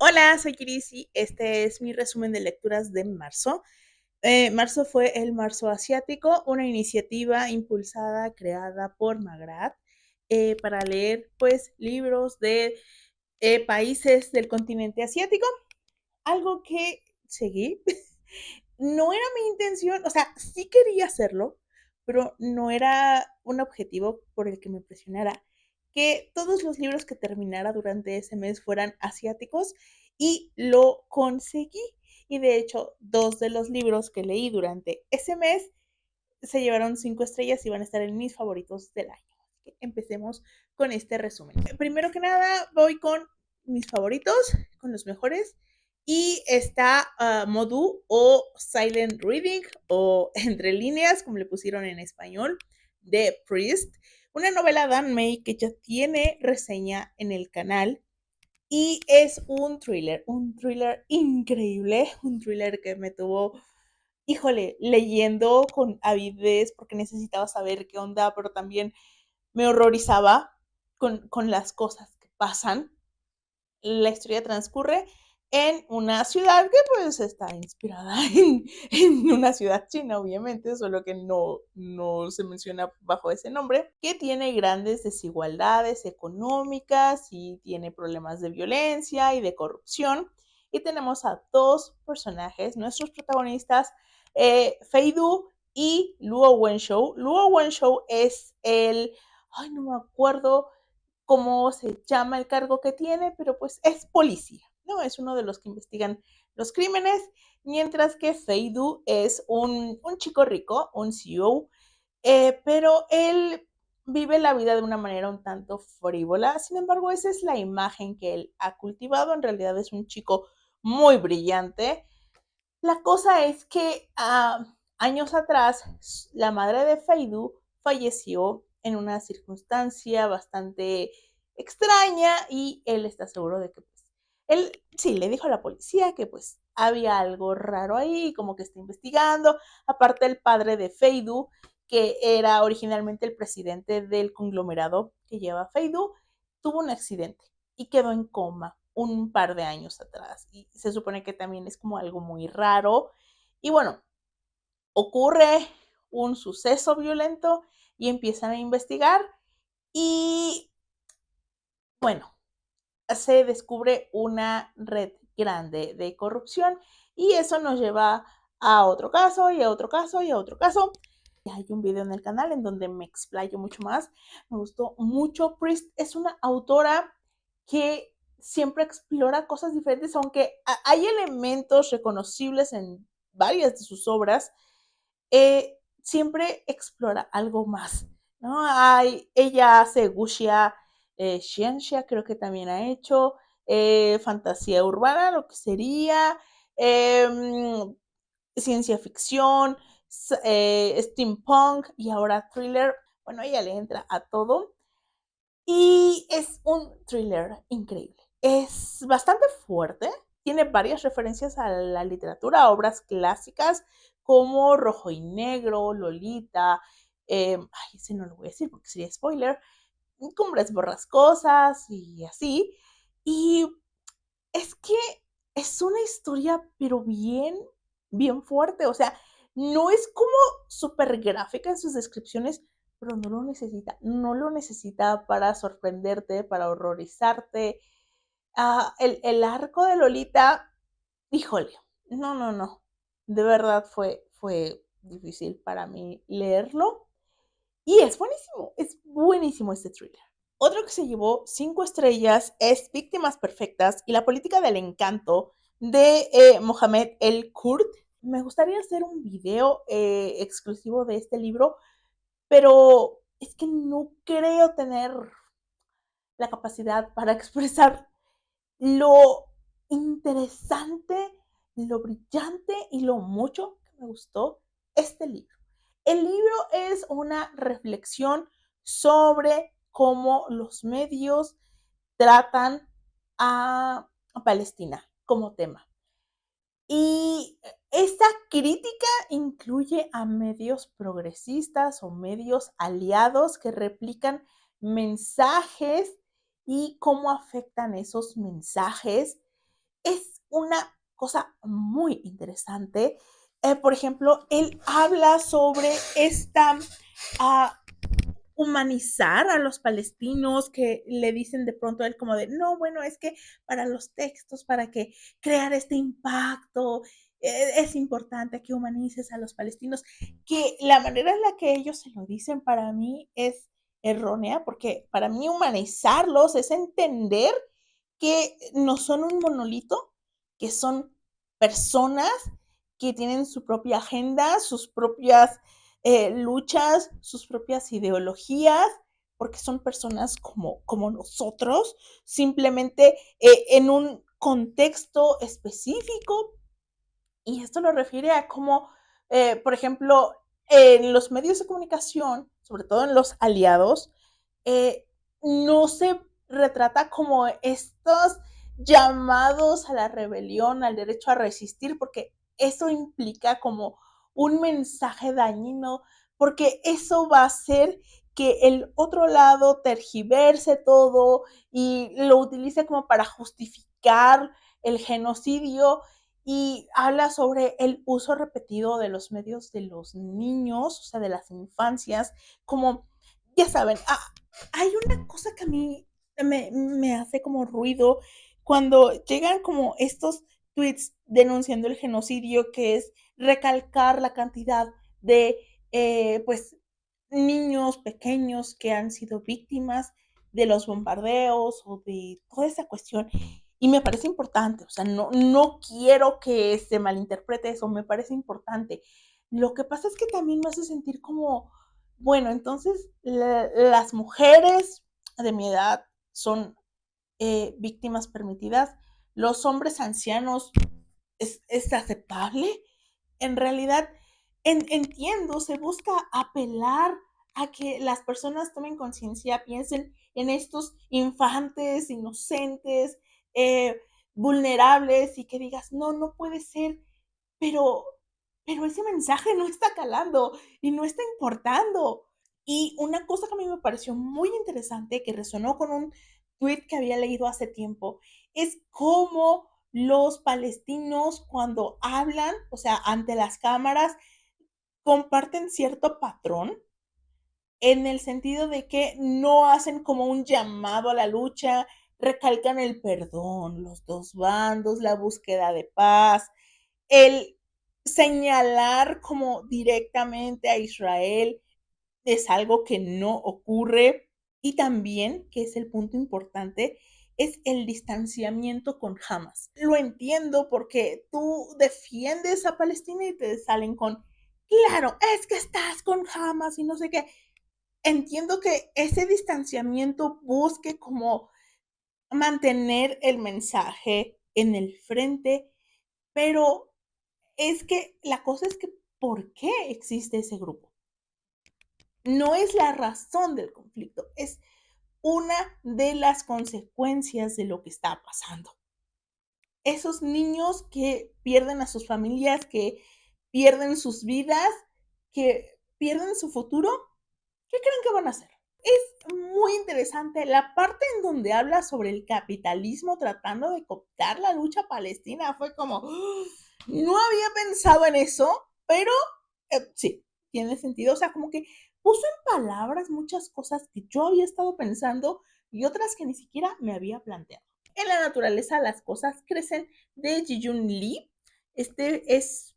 Hola, soy Kirisi. Este es mi resumen de lecturas de marzo. Marzo fue el Marzo Asiático, una iniciativa impulsada, creada por Magrat para leer pues libros de países del continente asiático, algo que seguí. No era mi intención, o sea, sí quería hacerlo, pero no era un objetivo por el que me presionara que todos los libros que terminara durante ese mes fueran asiáticos y lo conseguí. Y de hecho, dos de los libros que leí durante ese mes se llevaron 5 estrellas y van a estar en mis favoritos del año. Empecemos con este resumen. Primero que nada, voy con mis favoritos, con los mejores. Y está Modu o Silent Reading o Entre líneas, como le pusieron en español, de Priest. Una novela Dan May que ya tiene reseña en el canal y es un thriller increíble, un thriller que me tuvo, híjole, leyendo con avidez porque necesitaba saber qué onda, pero también me horrorizaba con las cosas que pasan. La historia transcurre en una ciudad que pues está inspirada en una ciudad china, obviamente, solo que no se menciona bajo ese nombre, que tiene grandes desigualdades económicas y tiene problemas de violencia y de corrupción. Y tenemos a dos personajes, nuestros protagonistas, Fei Du y Luo Wenshou. Luo Wenshou es ay, no me acuerdo cómo se llama el cargo que tiene, pero pues es policía, ¿no? Es uno de los que investigan los crímenes, mientras que Fei Du es un chico rico, un CEO, pero él vive la vida de una manera un tanto frívola. Sin embargo, esa es la imagen que él ha cultivado. En realidad es un chico muy brillante. La cosa es que años atrás la madre de Fei Du falleció en una circunstancia bastante extraña y él está seguro de que pues, él sí le dijo a la policía que pues había algo raro ahí, como que está investigando. Aparte el padre de Fei Du, que era originalmente el presidente del conglomerado que lleva Fei Du, tuvo un accidente y quedó en coma un par de años atrás. Y se supone que también es como algo muy raro. Y bueno, ocurre un suceso violento y empiezan a investigar. Y bueno, se descubre una red grande de corrupción y eso nos lleva a otro caso y a otro caso y a otro caso. Hay un video en el canal en donde me explayo mucho más. Me gustó mucho. Priest es una autora que siempre explora cosas diferentes, aunque hay elementos reconocibles en varias de sus obras, siempre explora algo más, ¿no? Ella hace Wuxia, Xianxia creo que también ha hecho, fantasía urbana, lo que sería, ciencia ficción, steampunk y ahora thriller. Bueno, ella le entra a todo y es un thriller increíble. Es bastante fuerte, tiene varias referencias a la literatura, a obras clásicas como Rojo y Negro, Lolita, ay, ese no lo voy a decir porque sería spoiler, Cumbres Borrascosas y así. Y es que es una historia, pero bien, bien fuerte. O sea, no es como súper gráfica en sus descripciones, pero no lo necesita. No lo necesita para sorprenderte, para horrorizarte. El arco de Lolita, híjole, no. De verdad fue difícil para mí leerlo. Y es buenísimo este thriller. Otro que se llevó 5 estrellas es Víctimas Perfectas y la política del encanto de Mohamed El Kurd. Me gustaría hacer un video exclusivo de este libro, pero es que no creo tener la capacidad para expresar lo interesante, lo brillante y lo mucho que me gustó este libro. El libro es una reflexión sobre cómo los medios tratan a Palestina como tema. Y esta crítica incluye a medios progresistas o medios aliados que replican mensajes y cómo afectan esos mensajes es una cosa muy interesante. Por ejemplo, él habla sobre esta ah, humanizar a los palestinos, que le dicen de pronto a él como de, no, bueno, es que para los textos, para que crear este impacto, es importante que humanices a los palestinos, que la manera en la que ellos se lo dicen para mí es errónea, porque para mí humanizarlos es entender que no son un monolito, que son personas que tienen su propia agenda, sus propias luchas, sus propias ideologías, porque son personas como nosotros, simplemente en un contexto específico. Y esto lo refiere a cómo, por ejemplo, en los medios de comunicación, sobre todo en los aliados, eh, no se retrata como estos llamados a la rebelión, al derecho a resistir, porque eso implica como un mensaje dañino, porque eso va a hacer que el otro lado tergiverse todo y lo utilice como para justificar el genocidio, y habla sobre el uso repetido de los medios de los niños, o sea, de las infancias, como, ya saben, hay una cosa que a mí me hace como ruido cuando llegan como estos tweets denunciando el genocidio, que es recalcar la cantidad de, pues, niños pequeños que han sido víctimas de los bombardeos o de toda esa cuestión. Y me parece importante, o sea, no quiero que se malinterprete eso, me parece importante. Lo que pasa es que también me hace sentir como, bueno, entonces las mujeres de mi edad son víctimas permitidas, los hombres ancianos es aceptable. En realidad, entiendo, se busca apelar a que las personas tomen conciencia, piensen en estos infantes, inocentes, eh, vulnerables, y que digas, no, no puede ser, pero, pero ese mensaje no está calando y no está importando. Y una cosa que a mí me pareció muy interesante, que resonó con un tweet que había leído hace tiempo, es cómo los palestinos cuando hablan, o sea, ante las cámaras, comparten cierto patrón en el sentido de que no hacen como un llamado a la lucha, recalcan el perdón, los dos bandos, la búsqueda de paz, el señalar como directamente a Israel es algo que no ocurre. Y también, que es el punto importante, es el distanciamiento con Hamas. Lo entiendo porque tú defiendes a Palestina y te salen con, claro, es que estás con Hamas y no sé qué. Entiendo que ese distanciamiento busque como mantener el mensaje en el frente, pero es que la cosa es que, ¿por qué existe ese grupo? No es la razón del conflicto, es una de las consecuencias de lo que está pasando. Esos niños que pierden a sus familias, que pierden sus vidas, que pierden su futuro, ¿qué creen que van a hacer? Es muy interesante la parte en donde habla sobre el capitalismo tratando de cooptar la lucha palestina. Fue como, no había pensado en eso, pero sí, tiene sentido. O sea, como que puso en palabras muchas cosas que yo había estado pensando y otras que ni siquiera me había planteado. En la naturaleza las cosas crecen, de Ji-Yun Lee. Este es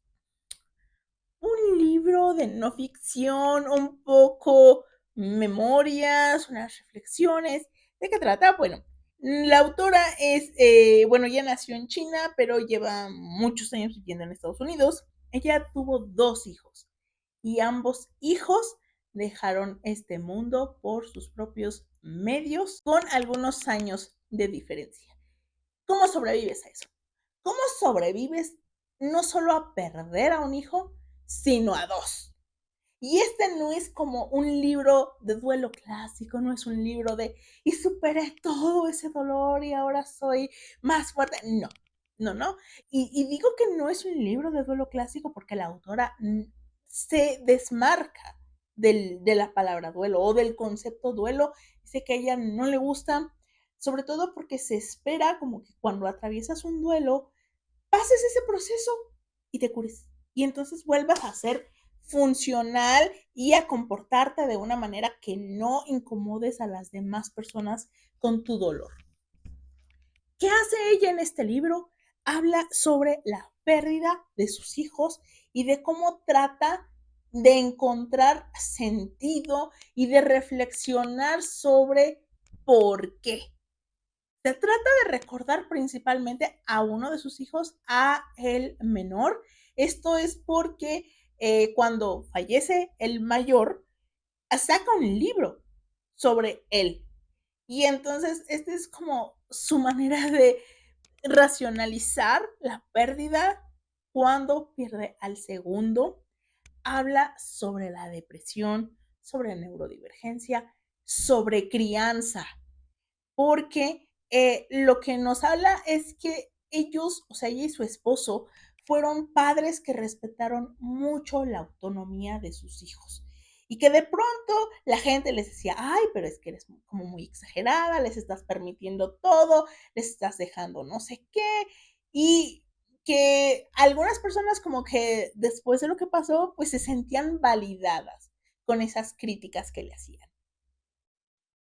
un libro de no ficción, un poco memorias, unas reflexiones. ¿De qué trata? Bueno, la autora es, bueno, ella nació en China, pero lleva muchos años viviendo en Estados Unidos. Ella tuvo dos hijos y ambos hijos dejaron este mundo por sus propios medios, con algunos años de diferencia. ¿Cómo sobrevives a eso? ¿Cómo sobrevives no solo a perder a un hijo, sino a dos? Y este no es como un libro de duelo clásico, no es un libro de y superé todo ese dolor y ahora soy más fuerte. No, no, no. Y digo que no es un libro de duelo clásico porque la autora se desmarca de la palabra duelo o del concepto duelo. Dice que a ella no le gusta, sobre todo porque se espera como que cuando atraviesas un duelo, pases ese proceso y te cures. Y entonces vuelvas a ser funcional y a comportarte de una manera que no incomodes a las demás personas con tu dolor. ¿Qué hace ella en este libro? Habla sobre la pérdida de sus hijos y de cómo trata de encontrar sentido y de reflexionar sobre por qué. Se trata de recordar principalmente a uno de sus hijos, a el menor. Esto es porque cuando fallece el mayor, saca un libro sobre él. Y entonces, este es como su manera de racionalizar la pérdida cuando pierde al segundo. Habla sobre la depresión, sobre neurodivergencia, sobre crianza, porque lo que nos habla es que ellos, o sea, ella y su esposo, fueron padres que respetaron mucho la autonomía de sus hijos. Y que de pronto la gente les decía, ay, pero es que eres como muy exagerada, les estás permitiendo todo, les estás dejando no sé qué. Y que algunas personas como que después de lo que pasó, pues se sentían validadas con esas críticas que le hacían.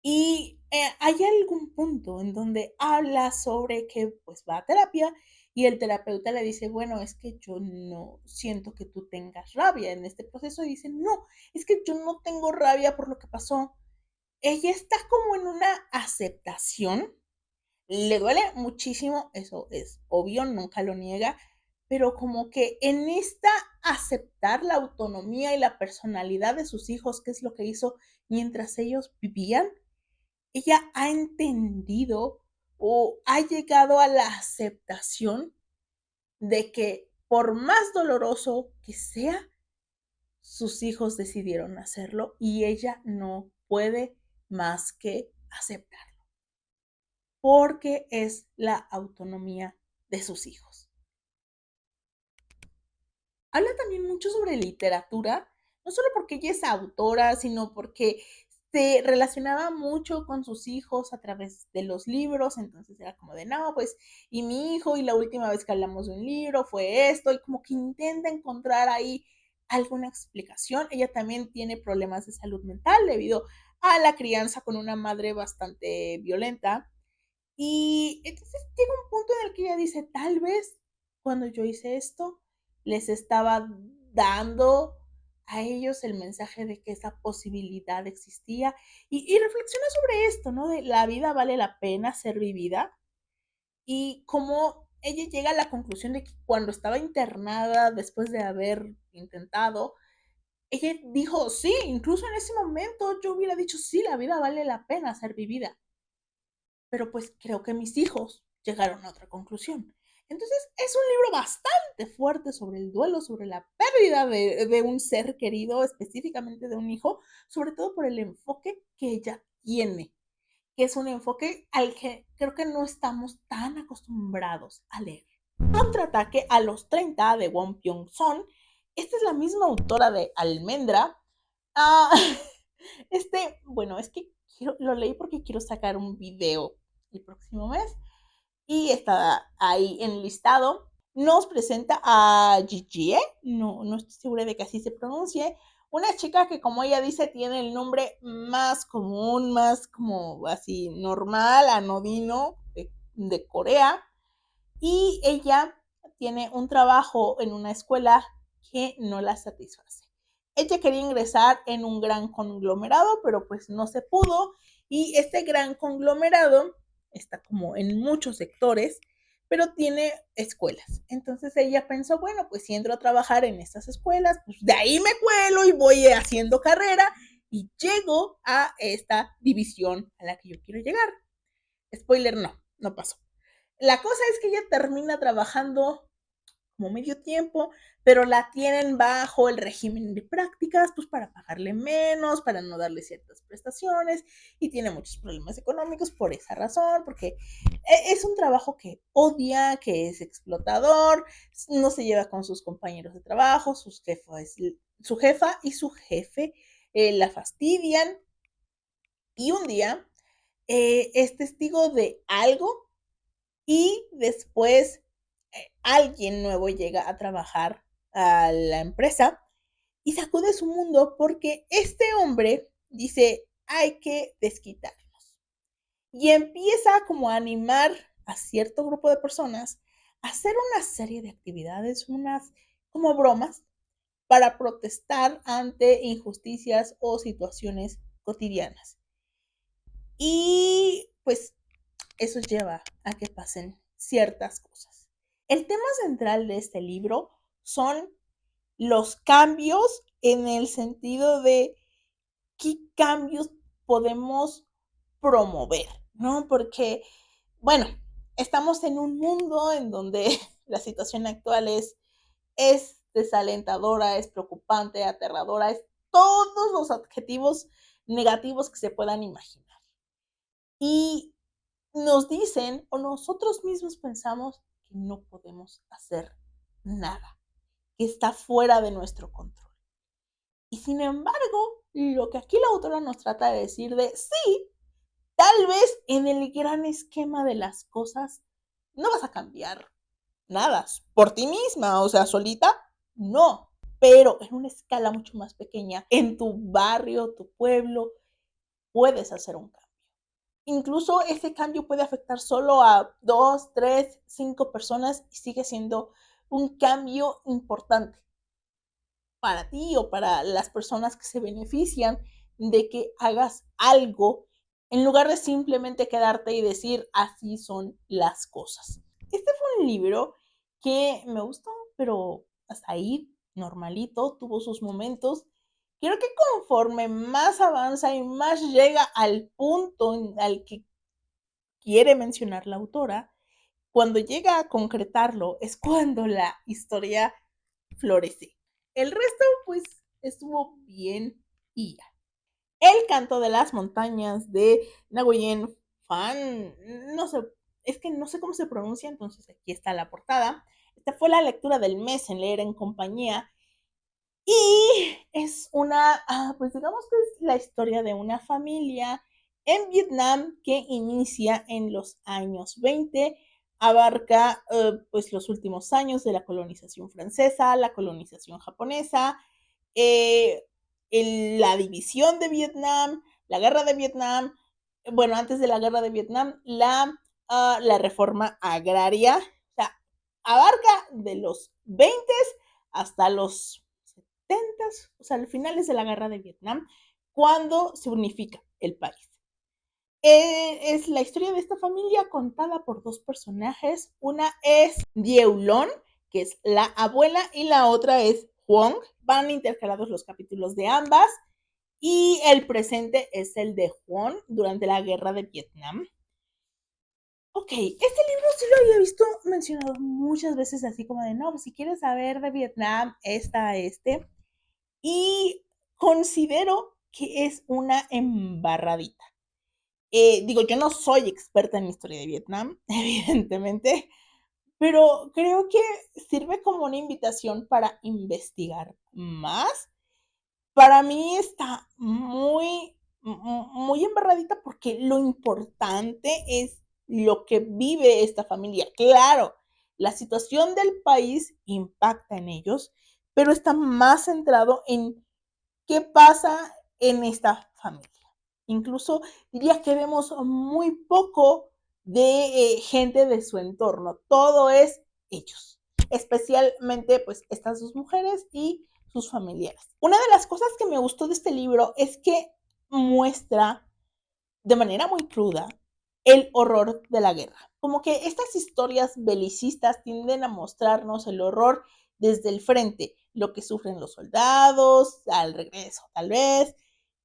Y hay algún punto en donde habla sobre que pues va a terapia y el terapeuta le dice, bueno, es que yo no siento que tú tengas rabia en este proceso. Y dice, no, es que yo no tengo rabia por lo que pasó. Ella está como en una aceptación, le duele muchísimo, eso es obvio, nunca lo niega, pero como que en esta aceptar la autonomía y la personalidad de sus hijos, que es lo que hizo mientras ellos vivían, ella ha entendido o ha llegado a la aceptación de que por más doloroso que sea, sus hijos decidieron hacerlo y ella no puede más que aceptarlo, porque es la autonomía de sus hijos. Habla también mucho sobre literatura, no solo porque ella es autora, sino porque se relacionaba mucho con sus hijos a través de los libros, entonces era como de, no, pues, y mi hijo, y la última vez que hablamos de un libro fue esto, y como que intenta encontrar ahí alguna explicación. Ella también tiene problemas de salud mental debido a la crianza con una madre bastante violenta, y entonces llega un punto en el que ella dice, tal vez cuando yo hice esto, les estaba dando a ellos el mensaje de que esa posibilidad existía y reflexiona sobre esto, ¿no? De la vida vale la pena ser vivida y cómo ella llega a la conclusión de que cuando estaba internada, después de haber intentado, ella dijo, sí, incluso en ese momento yo hubiera dicho, sí, la vida vale la pena ser vivida, pero pues creo que mis hijos llegaron a otra conclusión. Entonces es un libro bastante fuerte sobre el duelo, sobre la pérdida de un ser querido, específicamente de un hijo, sobre todo por el enfoque que ella tiene, que es un enfoque al que creo que no estamos tan acostumbrados a leer. Contraataque a los 30 de Won Pyong-son. Esta es la misma autora de Almendra. Ah, bueno, es que lo leí porque quiero sacar un video el próximo mes y está ahí enlistado. Nos presenta a Gigi, no estoy segura de que así se pronuncie, una chica que como ella dice tiene el nombre más común, más como así normal, anodino de Corea, y ella tiene un trabajo en una escuela que no la satisface. Ella quería ingresar en un gran conglomerado, pero pues no se pudo, y este gran conglomerado está como en muchos sectores, pero tiene escuelas. Entonces ella pensó, bueno, pues si entro a trabajar en estas escuelas, pues de ahí me cuelo y voy haciendo carrera y llego a esta división a la que yo quiero llegar. Spoiler, no pasó. La cosa es que ella termina trabajando como medio tiempo, pero la tienen bajo el régimen de prácticas, pues para pagarle menos, para no darle ciertas prestaciones, y tiene muchos problemas económicos por esa razón, porque es un trabajo que odia, que es explotador, no se lleva con sus compañeros de trabajo, su jefa y su jefe la fastidian, y un día es testigo de algo y después alguien nuevo llega a trabajar a la empresa y sacude su mundo porque este hombre dice, hay que desquitarnos. Y empieza como a animar a cierto grupo de personas a hacer una serie de actividades, unas como bromas, para protestar ante injusticias o situaciones cotidianas. Y pues eso lleva a que pasen ciertas cosas. El tema central de este libro son los cambios en el sentido de qué cambios podemos promover, ¿no? Porque, bueno, estamos en un mundo en donde la situación actual es desalentadora, es preocupante, aterradora, es todos los adjetivos negativos que se puedan imaginar. Y nos dicen o nosotros mismos pensamos que no podemos hacer nada, que está fuera de nuestro control. Y sin embargo, lo que aquí la autora nos trata de decir de sí, tal vez en el gran esquema de las cosas no vas a cambiar nada por ti misma, o sea, solita, no, pero en una escala mucho más pequeña, en tu barrio, tu pueblo, puedes hacer un cambio. Incluso ese cambio puede afectar solo a 2, 3, 5 personas y sigue siendo un cambio importante para ti o para las personas que se benefician de que hagas algo en lugar de simplemente quedarte y decir así son las cosas. Este fue un libro que me gustó, pero hasta ahí, normalito, tuvo sus momentos. Creo que conforme más avanza y más llega al punto al que quiere mencionar la autora, cuando llega a concretarlo es cuando la historia florece. El resto, pues, estuvo bien y ya. El canto de las montañas de Nguyen Fan, no sé, es que no sé cómo se pronuncia, entonces aquí está la portada. Esta fue la lectura del mes en Leer en Compañía y es una, pues digamos que es la historia de una familia en Vietnam que inicia en los años 20, abarca pues los últimos años de la colonización francesa, la colonización japonesa, eh, la división de Vietnam, la guerra de Vietnam, bueno, antes de la guerra de Vietnam, la reforma agraria, o sea, abarca de los 20 hasta los 70, o sea, los finales de la guerra de Vietnam, cuando se unifica el país. Es la historia de esta familia contada por dos personajes. Una es Dieulon, que es la abuela, y la otra es Huong. Van intercalados los capítulos de ambas. Y el presente es el de Huong durante la guerra de Vietnam. Ok, este libro sí lo había visto mencionado muchas veces, así como de, no, pues si quieres saber de Vietnam, está este. Y considero que es una embarradita. Digo, yo no soy experta en historia de Vietnam, evidentemente, pero creo que sirve como una invitación para investigar más. Para mí está muy embarradita porque lo importante es lo que vive esta familia. Claro, la situación del país impacta en ellos, pero está más centrado en qué pasa en esta familia. Incluso diría que vemos muy poco de gente de su entorno, todo es ellos, especialmente pues estas dos mujeres y sus familiares. Una de las cosas que me gustó de este libro es que muestra de manera muy cruda el horror de la guerra. Como que estas historias belicistas tienden a mostrarnos el horror desde el frente, lo que sufren los soldados, al regreso tal vez,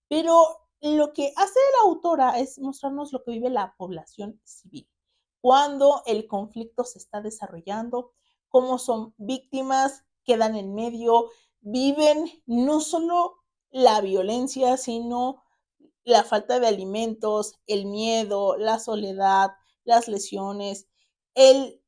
pero lo que hace la autora es mostrarnos lo que vive la población civil cuando el conflicto se está desarrollando, cómo son víctimas, quedan en medio, viven no solo la violencia, sino la falta de alimentos, el miedo, la soledad, las lesiones, el,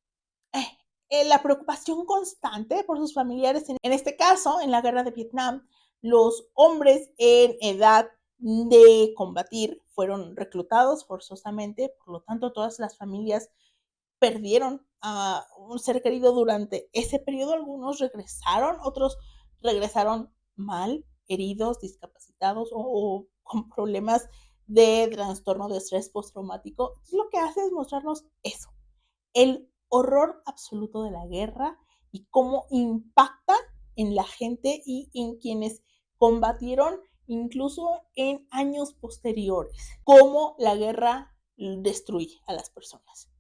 la preocupación constante por sus familiares. En este caso, en la guerra de Vietnam, los hombres en edad de combatir fueron reclutados forzosamente, por lo tanto todas las familias perdieron a un ser querido durante ese periodo. Algunos regresaron, otros regresaron mal, heridos, discapacitados o con problemas de trastorno de estrés postraumático. Entonces, lo que hace es mostrarnos eso, el horror absoluto de la guerra y cómo impacta en la gente y en quienes combatieron incluso en años posteriores, cómo la guerra destruye a las personas.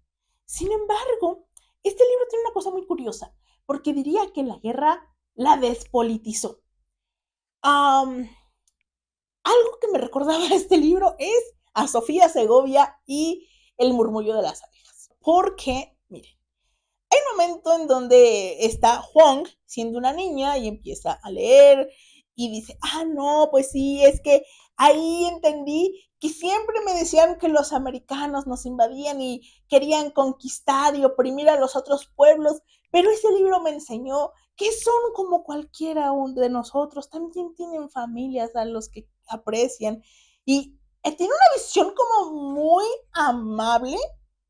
Sin embargo, este libro tiene una cosa muy curiosa, porque diría que la guerra la despolitizó. Um, Algo que me recordaba este libro es a Sofía Segovia y El murmullo de las abejas. Porque, miren, hay un momento en donde está Huang siendo una niña y empieza a leer y dice, no, pues sí, es que ahí entendí que siempre me decían que los americanos nos invadían y querían conquistar y oprimir a los otros pueblos, pero ese libro me enseñó que son como cualquiera de nosotros, también tienen familias a los que aprecian y tiene una visión como muy amable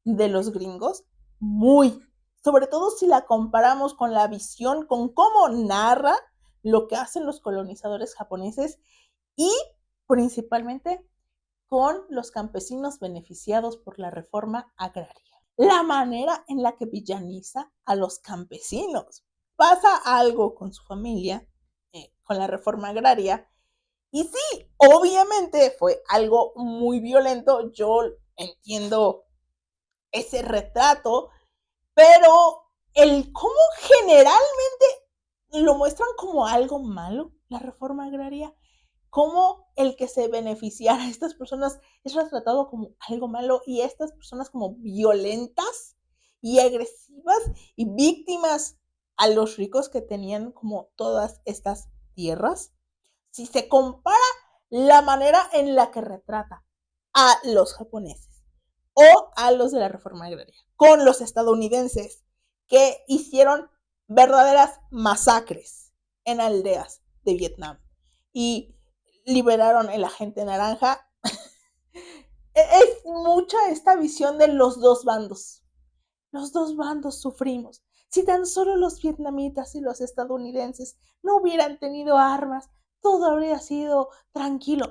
de los gringos, muy, sobre todo si la comparamos con la visión, con cómo narra lo que hacen los colonizadores japoneses y principalmente con los campesinos beneficiados por la reforma agraria. La manera en la que villaniza a los campesinos. Pasa algo con su familia, con la reforma agraria, y sí, obviamente fue algo muy violento. Yo entiendo ese retrato, pero el cómo generalmente lo muestran como algo malo, la reforma agraria, cómo el que se beneficiara a estas personas es retratado como algo malo y estas personas como violentas y agresivas y víctimas a los ricos que tenían como todas estas tierras. Si se compara la manera en la que retrata a los japoneses o a los de la reforma agraria con los estadounidenses que hicieron verdaderas masacres en aldeas de Vietnam y liberaron el agente naranja. Es mucha esta visión de los dos bandos. Los dos bandos sufrimos. Si tan solo los vietnamitas y los estadounidenses no hubieran tenido armas, todo habría sido tranquilo.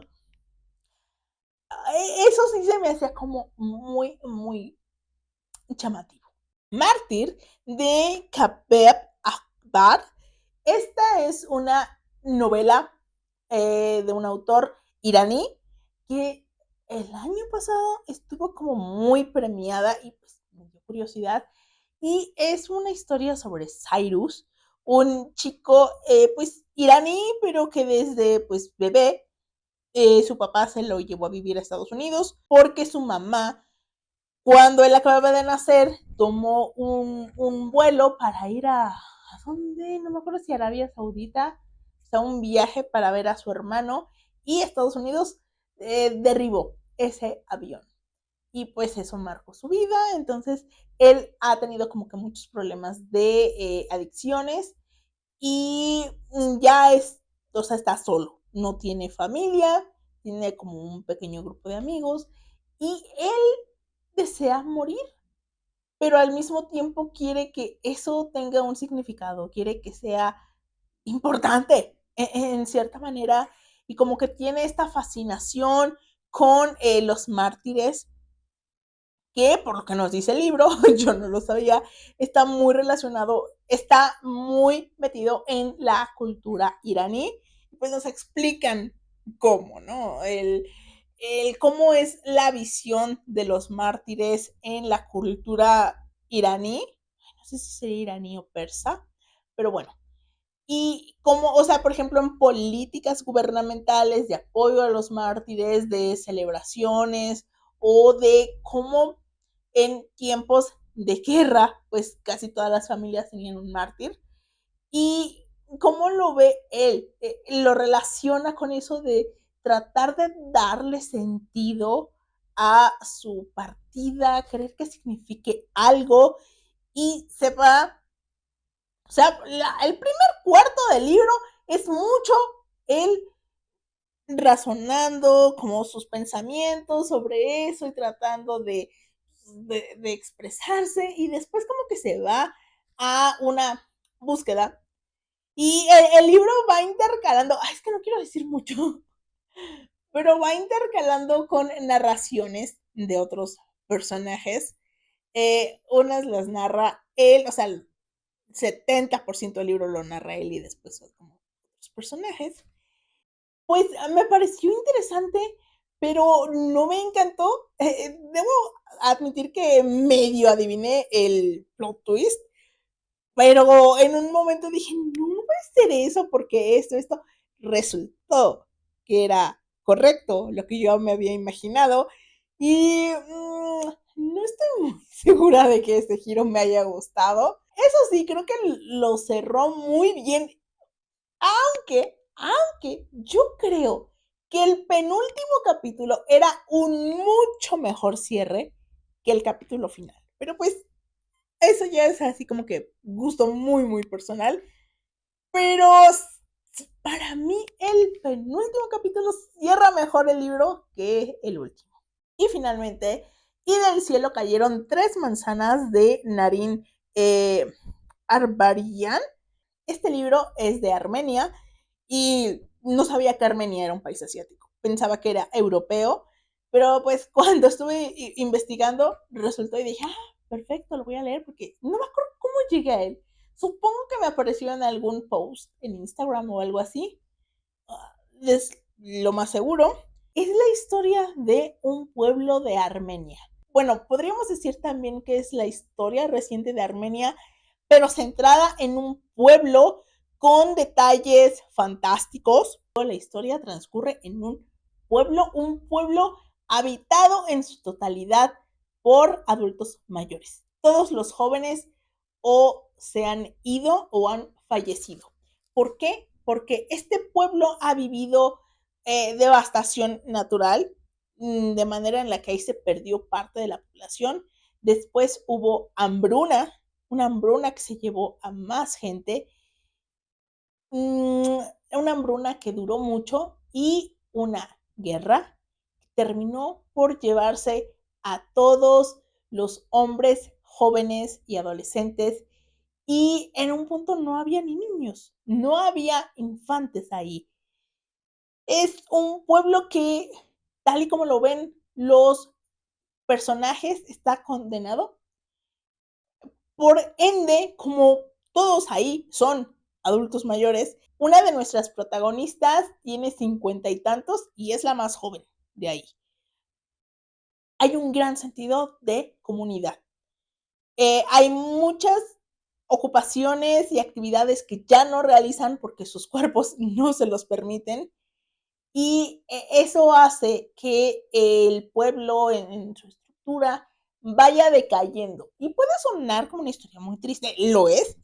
Eso sí se me hacía como muy, muy llamativo. Mártir de Kabeb Akbar. Esta es una novela de un autor iraní que el año pasado estuvo como muy premiada y pues me dio curiosidad. Y es una historia sobre Cyrus, un chico pues iraní, pero que desde pues bebé su papá se lo llevó a vivir a Estados Unidos porque su mamá, cuando él acababa de nacer, tomó un vuelo para ir ¿a dónde? No me acuerdo si Arabia Saudita, o sea, un viaje para ver a su hermano y Estados Unidos derribó ese avión. Y pues eso marcó su vida, entonces él ha tenido como que muchos problemas de adicciones y ya o sea, está solo, no tiene familia, tiene como un pequeño grupo de amigos y él desea morir, pero al mismo tiempo quiere que eso tenga un significado, quiere que sea importante en cierta manera y como que tiene esta fascinación con los mártires que por lo que nos dice el libro, yo no lo sabía, está muy relacionado, está muy metido en la cultura iraní. Pues nos explican cómo, ¿no? El cómo es la visión de los mártires en la cultura iraní. No sé si sería iraní o persa, pero bueno. Y como, o sea, por ejemplo, en políticas gubernamentales de apoyo a los mártires, de celebraciones o de cómo en tiempos de guerra, pues casi todas las familias tenían un mártir. Y cómo lo ve él, lo relaciona con eso de tratar de darle sentido a su partida, querer que signifique algo y se va, o sea, el primer cuarto del libro es mucho el razonando como sus pensamientos sobre eso y tratando de expresarse y después como que se va a una búsqueda y el libro va intercalando, es que no quiero decir mucho, pero va intercalando con narraciones de otros personajes. Unas las narra él, o sea, el 70% del libro lo narra él y después son como otros personajes. Pues me pareció interesante, pero no me encantó. Debo admitir que medio adiviné el plot twist, pero en un momento dije, no puede ser eso, porque esto resultó que era correcto lo que yo me había imaginado. Y no estoy muy segura de que este giro me haya gustado. Eso sí, creo que lo cerró muy bien, aunque yo creo que el penúltimo capítulo era un mucho mejor cierre que el capítulo final. Pero pues eso ya es así como que gusto muy personal. Pero para mí el penúltimo capítulo cierra mejor el libro que el último. Y finalmente, y del cielo cayeron 3 manzanas de Narin Arbarian. Este libro es de Armenia y no sabía que Armenia era un país asiático. Pensaba que era europeo, pero pues cuando estuve investigando resultó y dije, perfecto, lo voy a leer porque no me acuerdo cómo llegué a él. Supongo que me apareció en algún post en Instagram o algo así. Es lo más seguro. Es la historia de un pueblo de Armenia. Bueno, podríamos decir también que es la historia reciente de Armenia, pero centrada en un pueblo con detalles fantásticos. La historia transcurre en un pueblo habitado en su totalidad por adultos mayores. Todos los jóvenes o se han ido o han fallecido. ¿Por qué? Porque este pueblo ha vivido devastación natural, de manera en la que ahí se perdió parte de la población. Después hubo hambruna, una hambruna que se llevó a más gente, una hambruna que duró mucho y una guerra que terminó por llevarse a todos los hombres jóvenes y adolescentes y en un punto no había ni niños, no había infantes ahí. Es un pueblo que, tal y como lo ven los personajes, está condenado. Por ende, como todos ahí son adultos mayores, una de nuestras protagonistas tiene 50 y tantos y es la más joven de ahí. Hay un gran sentido de comunidad. Hay muchas ocupaciones y actividades que ya no realizan porque sus cuerpos no se los permiten. Y eso hace que el pueblo en su estructura vaya decayendo. Y puede sonar como una historia muy triste, lo es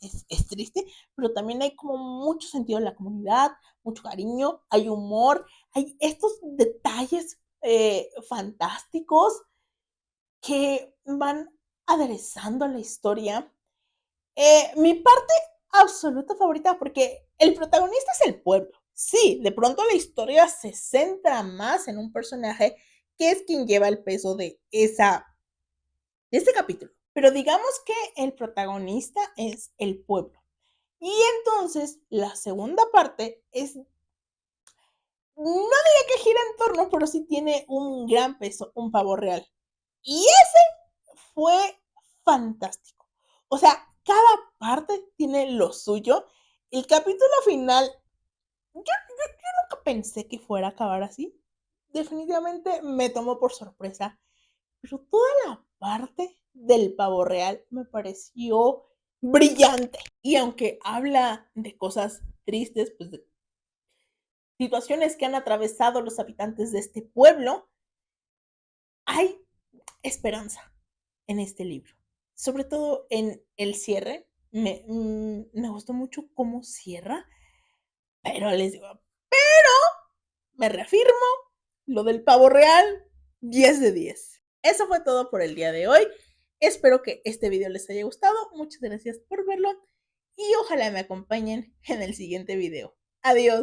triste, pero también hay como mucho sentido en la comunidad, mucho cariño, hay humor, hay estos detalles fantásticos que van aderezando la historia. Mi parte absoluta favorita, porque el protagonista es el pueblo. Sí, de pronto la historia se centra más en un personaje que es quien lleva el peso de ese capítulo. Pero digamos que el protagonista es el pueblo. Y entonces la segunda parte es, no diría que gira en torno, pero sí tiene un gran peso, un pavo real. Y ese fue fantástico. O sea, cada parte tiene lo suyo. El capítulo final, yo nunca pensé que fuera a acabar así. Definitivamente me tomó por sorpresa. Pero toda la parte del pavo real me pareció brillante. Y aunque habla de cosas tristes, pues de situaciones que han atravesado los habitantes de este pueblo, hay esperanza en este libro. Sobre todo en el cierre. Me gustó mucho cómo cierra, pero les digo, me reafirmo, lo del pavo real, 10 de 10. Eso fue todo por el día de hoy. Espero que este video les haya gustado. Muchas gracias por verlo y ojalá me acompañen en el siguiente video. Adiós.